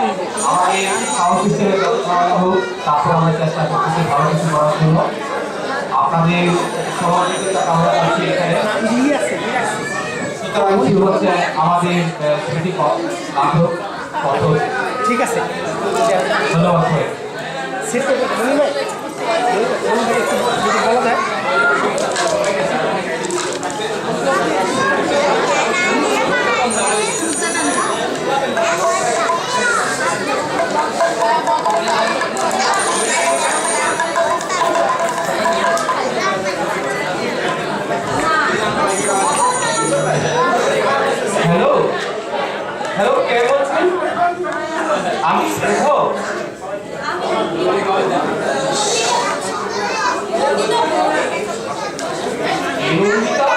আমাদের সাউন্ড সিস্টেমের ব্যবস্থা হোক, তারপর আমরা চেষ্টা করতেছি ভালো কিছু করার জন্য। আপনাদের সহযোগিতা কামনা করছি এখানে। সুতরাং কি হচ্ছে আমাদের স্মৃতি নাটক কত ঠিক আছে, ধন্যবাদ ভাই। সেট করতে বলা যায়। হ্যালো হ্যালো, কে বলছেন? আমি স্নেহ। নন্দিতা?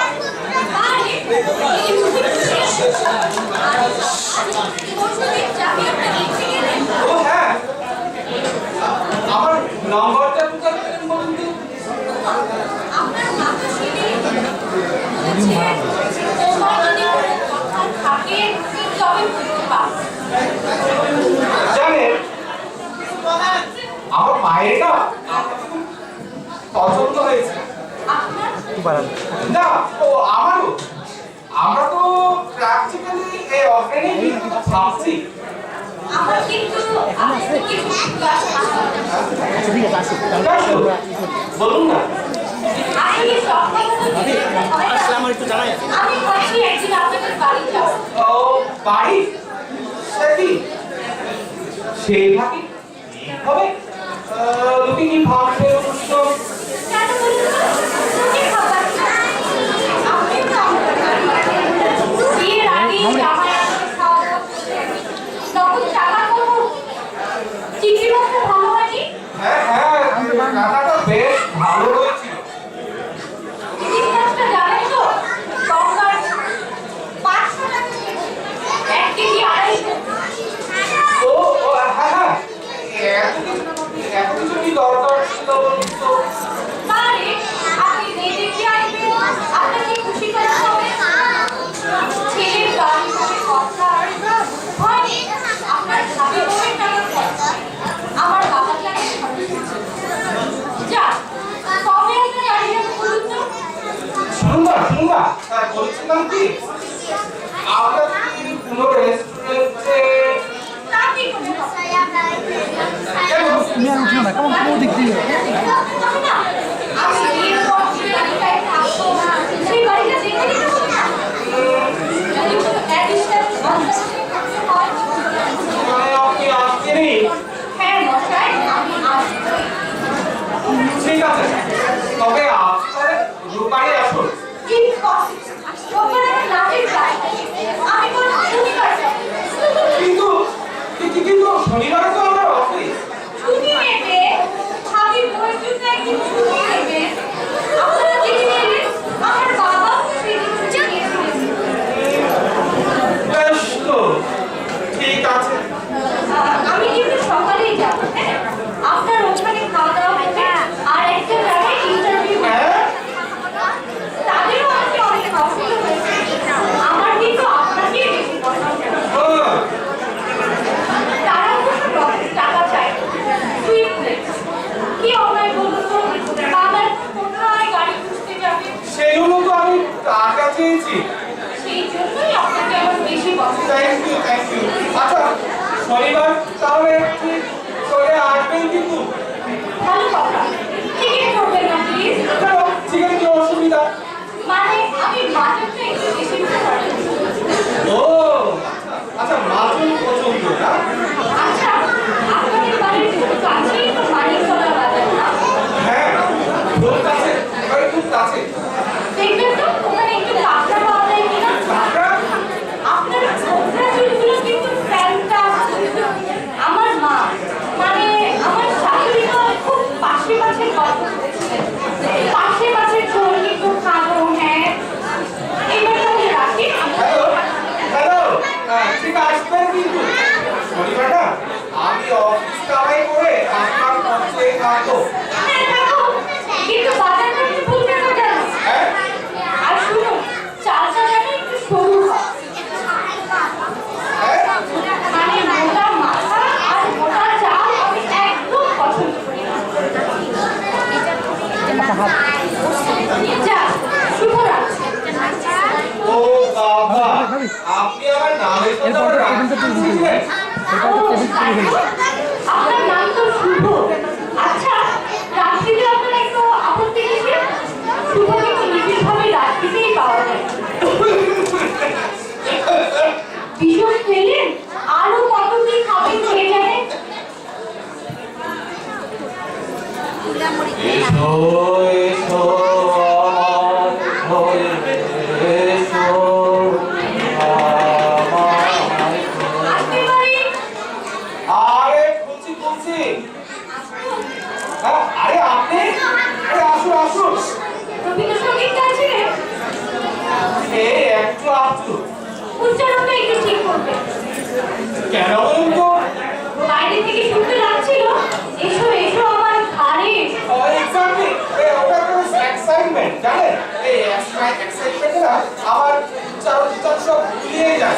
ও হ্যাঁ, আমার নম্বরটা কোথায় পেলেন বলুন তো? জানেন, আমার মায়ের না পছন্দ হয়েছে। না, ও আমারও। আমরা তো প্র্যাকটিক্যালি এই অর্গানিক ভাবছি। বলুন না। আমার একটু জানাই ও বাড়ি সেটি সেই ভাগে হবে লুকিং ইন ভাবছে তো। হ্যাঁ হ্যাঁ, রান্নাটা বেশ ভালো হয়েছিল। ও ও হ্যাঁ হ্যাঁ, এত কিছু কি দরকার ছিল বলুন তো? শুনুন না, বলছিলাম কি আমরা কি কোনো রেস্টুরেন্টে দিক দিয়ে আপনি আসছেনই? ঠিক আছে, তবে আপনার রূপারে আসুন। কিন্তু কিন্তু শনিবারে তো আমার অফিস। বেশ তো, ঠিক আছে। আমি কিন্তু সকালেই যাব। হ্যাঁ, আপনার ওখানে খাওয়া দাওয়া হবে আর একটা জায়গায় ইন্টারভিউ হবে। হ্যাঁ তাদেরও আমাকে অনেক পছন্দ হয়েছে। আমার কিন্তু আপনাকে বেশি পছন্দ। হ্যাঁ, তারা অবশ্য টাকা চায়। কি অন্যায় বলুন তো, বাবার কোথায় গাড়ি খুঁজতে যাবে? সেই জন্য তো আমি টাকা চেয়েছি। সেই জন্যই আপনাকে আমার বেশি পছন্দ। Thank you thank you. আচ্ছা, শনিবার তাহলে একটু চলে আসবেন কিন্তু। ভালো কথা। টিকিট করবেন না প্লিজ? কেন, সেখানে কি অসুবিধা? মানে আমি মাটনটা একটু বেশি খেতে পারি। ও আচ্ছা, মাটন পছন্দ না? আচ্ছা, আপনাদের বাড়ির খুব কাছেই তো মানিকতলা বাজার না? হ্যাঁ, খুব কাছে, এবারে খুব কাছে। দেখবেন তো ওখানে একটু কাঁকড়া পাওয়া যায় কিনা? কাঁকড়া? আপনার ছোকরা চুলগুলো কিন্তু ফ্যান্টাস্টিক। আমার মা মানে আমার শাশুড়ি মা খুব পাশে পাশে গল্প করেছিলেন। পাশে পাশে ঝোল কিন্তু খাবো। হ্যাঁ, এবার তাহলে রাখি। হ্যালো হ্যালো, ঠিক আসবেন কিন্তু। শনিবারটা আমি অফিস কামাই করে আপনার পৌঁছে থাকবো। হ্যাঁ, থাকো। কিন্তু বাজারটা একটু ভুলবে না যেন। হ্যাঁ আপনি আমার নামের সাথে এরপর আমার তো রাখতে টেবিলটা তুলে দিল। আপনার নাম তো শুভ। আচ্ছা, রাত্রিতে আপনার একটু আপত্তি আছে? শুভ কিন্তু নিজের ভাবে রাত্রিতেই পাওয়া যায়। ভীষণ খেলেন, আরো কত কি খাবেন কে জানে। এসো এসো আমার ঘরে এসো আমায় ঘরে। আসতে পারি? আরে খুলছি খুলছি। আরে আপনি আরে আসুন আসুন। রবীন্দ্রসঙ্গীত গাইছিলেন? এই একটু আসুন। উচ্চারণটা একটু ঠিক করবে। কেন বলুন তো? বাইরে থেকে শুনতে লাগছিল, এসো এসো আমার ঘরে। এক্স্যাক্টলি ওটা তো এক্সাইটমেন্ট জানেন, এই এক্সাইটমেন্টে না আমার উচ্চারণ সব ভুলিয়ে যায়।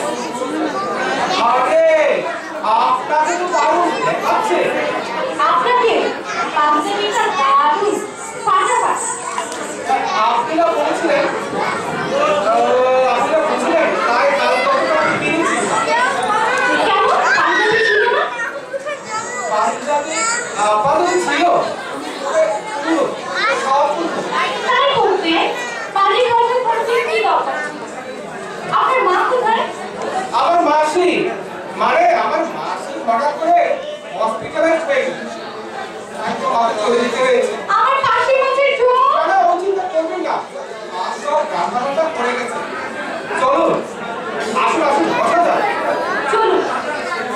আরে আপনাকে তো দারুণ দেখাচ্ছে। আপনাকে পাঞ্জাবিটা দারুণ ফাটাফাটি। আপনি না বলেছিলেন তাই কাল কতটা আমি কিনেছি। কেন পাঞ্জাবি ছিল না? পাঞ্জাবি ছিল সব তাই বলতে বাড়ির কথা করতে কি দরকার ছিল? আপনার মা কোথায়? আমার মাসি মানে আমার মাসি হঠাৎ করে হসপিটালাইজ হয়ে গেছে। তাই তো আমাকে চলে যেতে হয়েছে। আমার পাশে মাছের ঝোল। না ও চিন্তা করবেন না, মা সব রান্না বান্না করে গেছে। চলুন আসুন আসুন বসা যাক। চলুন,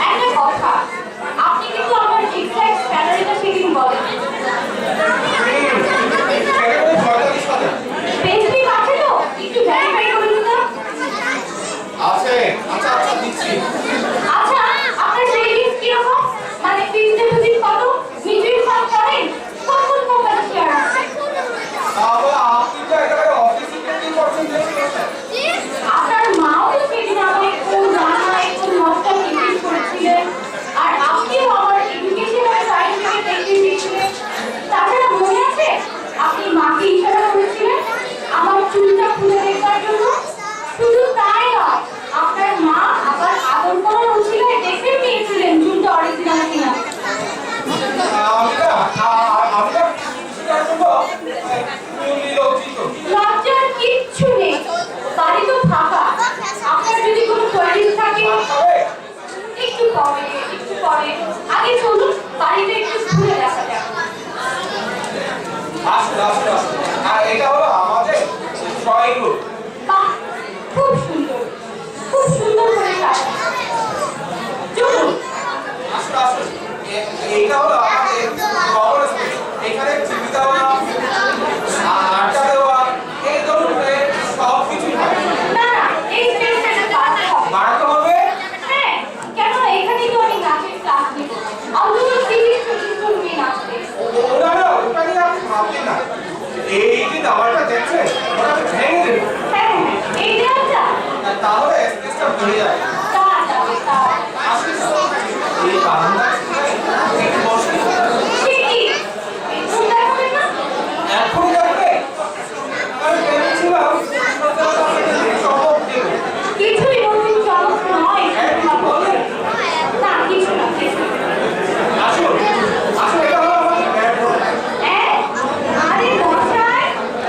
একটা কথা, আপনি কিন্তু আমার এক্সাক্ট স্যালারিটা সেদিন বলেন। সেটা করে 45,000 পেজটি আছে তো? একটু ভেরিফাই করুন তো। আছে। আচ্ছা আচ্ছা দিচ্ছি। আচ্ছা, আপনার সেভিংস কিরকম? মানে ফিক্সড ডিপোজিট কত? মিউচুয়াল ফান্ড করেন? কোন কোন কোম্পানি শেয়ার আছে? তাহলে আপনি তো একেবারে অফিসে 50% বেশি করছেন। আপনার মাও তো সেদিন আমায় কোন রান্নায় কোন মশলা জিজ্ঞেস করেছিলেন, আর আপনিও আমার এডুকেশনাল সার্টিফিকেট দেখতে দিয়েছিলেন। তাছাড়া মনে আছে আপনি মাকে ইশারা করেছিলেন আমার চুলটা খুলে দেখবার জন্য? শুধু তাই নয়, আপনার মা আবার আদর করার উছিলায় দেখে নিয়েছিলেন চুলটা অরিজিনাল কিনা। আমি না সেটার জন্য খুবই লজ্জিত। লজ্জার কিচ্ছু নেই, বাড়ি তো ফাঁকা। আপনার যদি কোনো কোয়ারিজ থাকে তবে একটু পরে একটু পরে, আগে চলুন বাড়িতে একটু ঘুরে দেখা যাক। আসুন আসুন আসুন। আর এটা হলো আমাদের ড্রয়িং রুম। বাহ, খুব সুন্দর, খুব সুন্দর করে সাজানো। চলুন। আসুন আসুন। এইটা হলো আমাদের কমন স্পেস। এখানে টিভি দেওয়া, আড্ডা দেওয়া, এই ধরুন সব কিছুই হয়। না না, এই স্পেসটা একটু বাড়াতে হবে। বাড়াতে হবে। হ্যাঁ, কেন এখানেই তো আমি নাচের ক্লাস নিব। অন্তত 30-40 মেয়ে নাচবে। না না ওটা নিয়ে আপনি ভাববেন না। এই যে দেওয়ালটা দেখছেন ওটা আমি ভেঙে দেবো। হ্যাঁ হ্যাঁ, এই দেওয়ালটা তাহলে স্পেসটা ভরে যায়। তা যাবে তা। আসুন এই বারান্দা একটু বসুন। সে কি? একটু দেখাবেন না? এখন দেখবে আমি ভেবেছিলাম আপনাদের চমক দেবো। কিছুই বলুন চমক নয়। একটু বলেন। না কিছু না, কিছু না। আসুন আসুন এটা হলো আমাদের বেডরুম। আরে মশাই,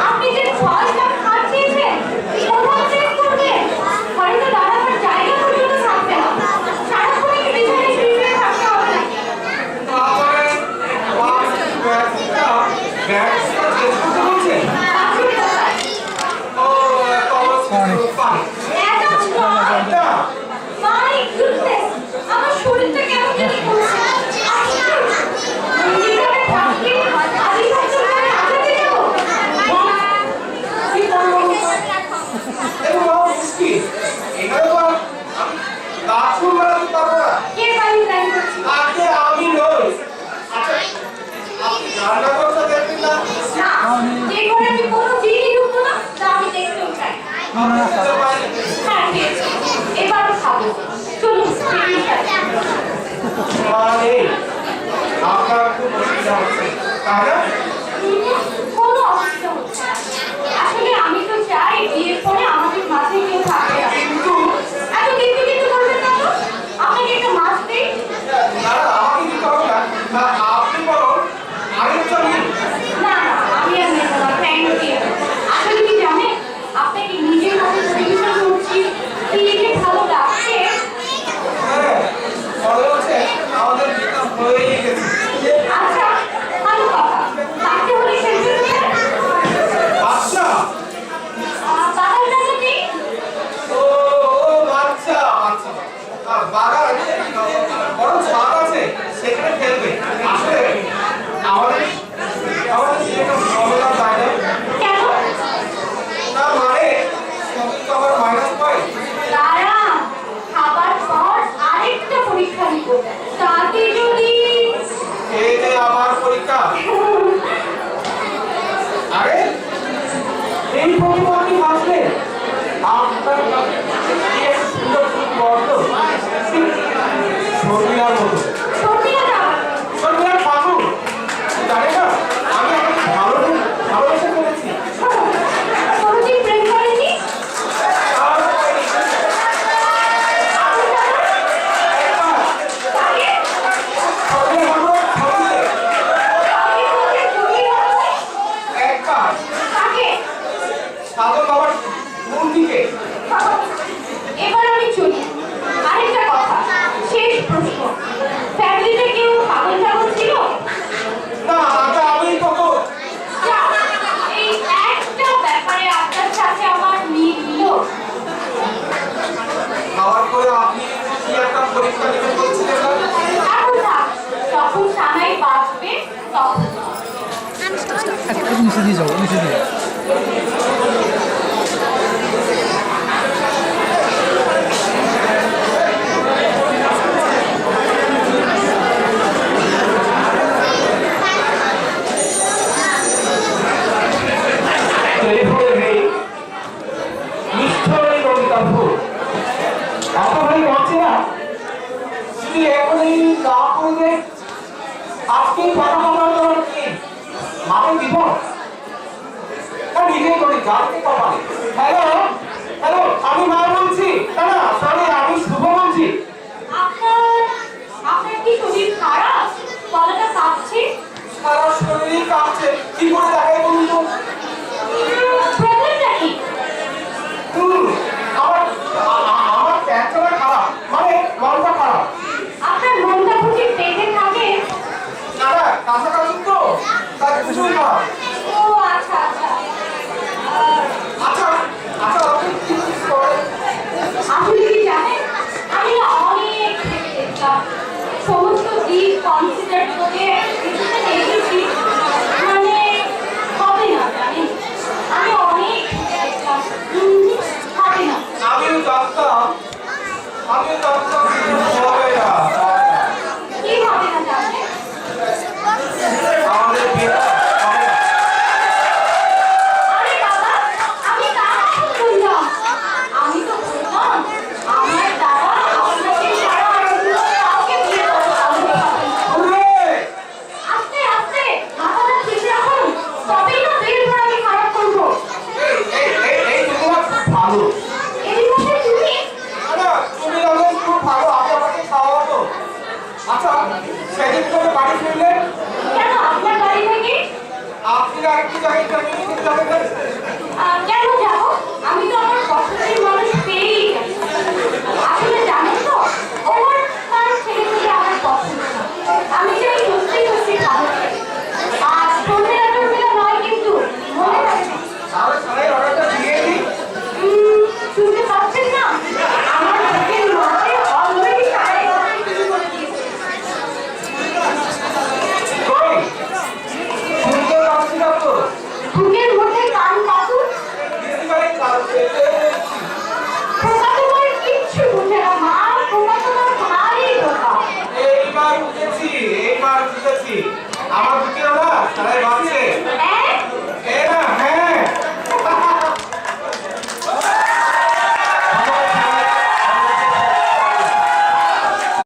আপনি যে 6 লাখ খাচ্ছিয়েছেন, কোথায় চেক করবেন? বাড়িতে দাঁড়াবার জায়গা পর্যন্ত থাকবে না। সারাক্ষণ কি বিছানায় শুয়ে থাকতে হবে নাকি? তারপরে ব্যাগটা চেঞ্জ করতে বলছেন। বাথরুম কোথায়? ও পানি এত জল! না My goodness! আমার শরীরটা কেমন জানি করছে। মন্দিরে থাকতে আদি থাকতে করে আগাতে যাবো। কি করবো? দেখুন বাবা মুশকিল এখানে তো আমি বাথরুম বানাতে পারবো না। কে বাড়ি প্ল্যান করছি? আগে আমি নই। আচ্ছা আপনি রান্না করতে দেখবেন না? না, যে ঘরে আমি কোনো জিনিস ঢুকবো না, তা আমি দেখতেও চাই না। আপনি তো পারেন। হ্যাঁ, খেয়েছি। এবারও খাবো। চলুন, টেবিল সাজাই। মানে আপনার খুব অসুবিধা হচ্ছে তাই না? কোনো অসুবিধা হচ্ছে না। আসলে আমি তো চাই বিয়ের পরে আমাদের মাঝে কেউ থাকবে না। কিন্তু আপনার কি একটা সুন্দর বর্ণ শর্মিলার মতো শর্মিলা না শর্মিলার বাবু জানে না আমি আপনাকে ভালোবেসে ফেলেছি কোনোদিন প্রেম করেনি আর তাকে শর্মিলা বাবু সঙ্গে তাকে বলতে জড়িয়ে ধরো একবার তাকে সাধন বাবার মূর্তিকে এবার আমি চলি আরেকটা কথা শেষ প্রশ্ন ফ্যামিলিতে কেউ পাগল টাগল ছিল না আগে আমি কত যা, এই একটা ব্যাপারে আপনার সাথে আমার মিল খাওয়ার পরে আপনি কি একটা পরীক্ষা নিবেন বলছিলেন না এখন থাক যখন সানাই বাঁচবে তখন একটু নিচে দিয়ে যাবো নিচে দিয়ে টেলিফোনের নেই নিশ্চয়ই নমিতা ফুল এত ভাই বলছি না যদি এখনই না করবে আজকেই কথা বলার জন্য কি মাকে দিব না নিজেই করি জানতে পারে হ্যালো